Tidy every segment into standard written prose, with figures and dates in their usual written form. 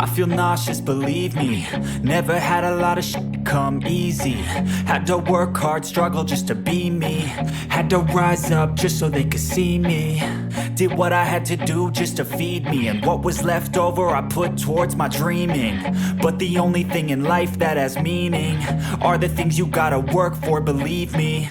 I feel nauseous, believe me. Never had a lot of shit come easy. Had to work hard, struggle just to be me. Had to rise up just so they could see me. Did what I had to do just to feed me. And what was left over I put towards my dreaming. But the only thing in life that has meaning are the things you gotta work for, believe me.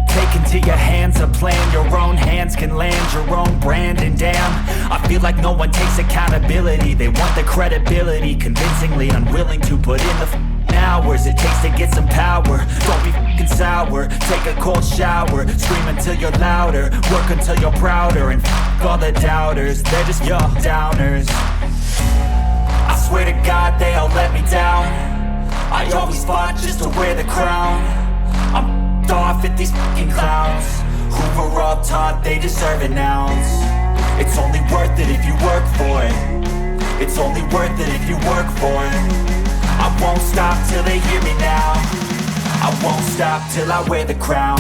Take into your hands a plan. Your own hands can land your own brand. And damn, I feel like no one takes accountability. They want the credibility, convincingly unwilling to put in the hours it takes to get some power. Don't be f***ing sour. Take a cold shower. Scream until you're louder. Work until you're prouder. And f*** all the doubters, they're just your downers. I swear to God they all let me down. I always fought just to wear the crown. I'm off at these fucking clowns who were all taught they deserve an ounce. It's only worth it if you work for it. It's only worth it if you work for it. I won't stop till they hear me now. I won't stop till I wear the crown.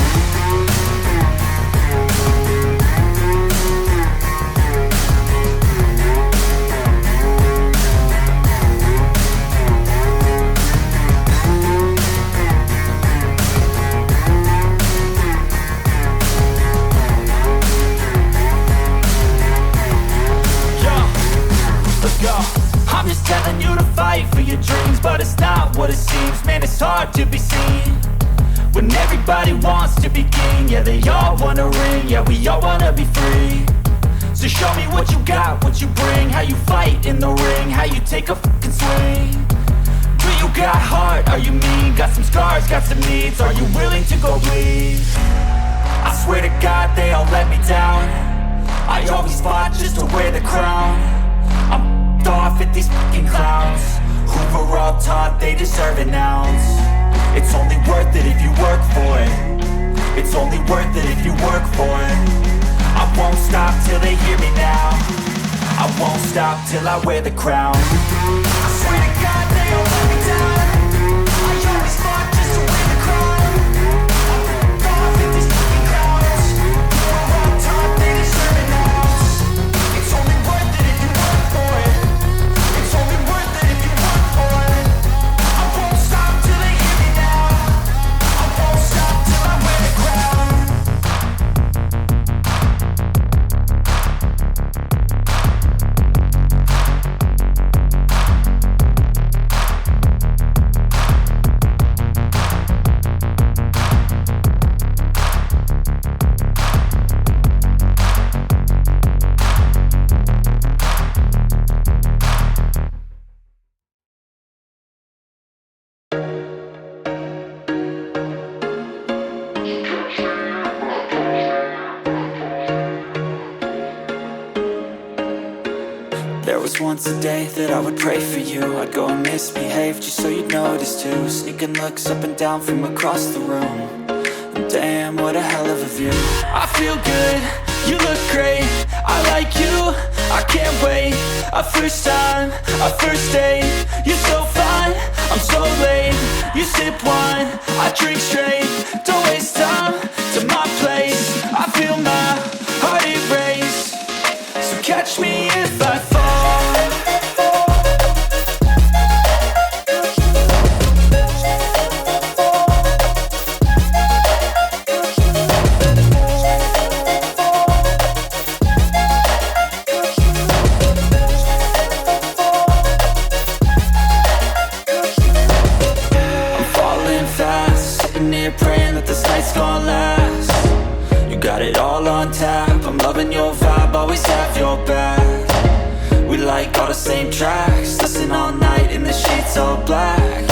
I'm just telling you to fight for your dreams, but it's not what it seems. Man, it's hard to be seen when everybody wants to be king. Yeah, they all wanna ring, yeah, we all wanna be free. So show me what you got, what you bring, how you fight in the ring, how you take a fucking swing. Do you got heart, are you mean? Got some scars, got some needs, are you willing to go bleed? I swear to God they all let me down. I always fought just to wear the crown. I'm off at these fucking clowns who were all taught they deserve an ounce. It's only worth it if you work for it. It's only worth it if you work for it. I won't stop till they hear me now. I won't stop till I wear the crown. I swear to God they all let me down. I always fought just to wear the crown. I'm off at these fucking clowns who were all taught they deserve an ounce. It's only worth it if you work for it. It's only worth it if you work for it. I won't stop till they hear me now. I won't stop till I wear the crown. There was once a day that I would pray for you. I'd go and misbehave just so you'd notice too. Sneaking looks up and down from across the room. And damn, what a hell of a view. I feel good, you look great, I like you, I can't wait. A first time, a first date. You're so fine, I'm so late. You sip wine, I drink straight. Don't waste time to my place. I feel my heart erase. So catch me if I fall. Praying that this night's gonna last. You got it all on tap. I'm loving your vibe, always have your back. We like all the same tracks. Listen all night in the sheets all black.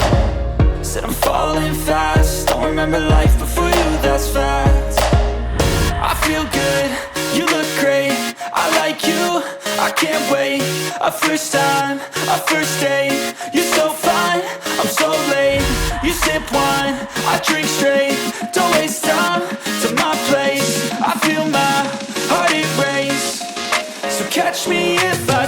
Said I'm falling fast. Don't remember life before you, that's fact. I feel good, you look great, I like you, I can't wait. A first time, a first date. You're so fine, I'm so late. You sip wine, I drink straight. Don't waste time to my place. I feel my heart erase. So catch me if I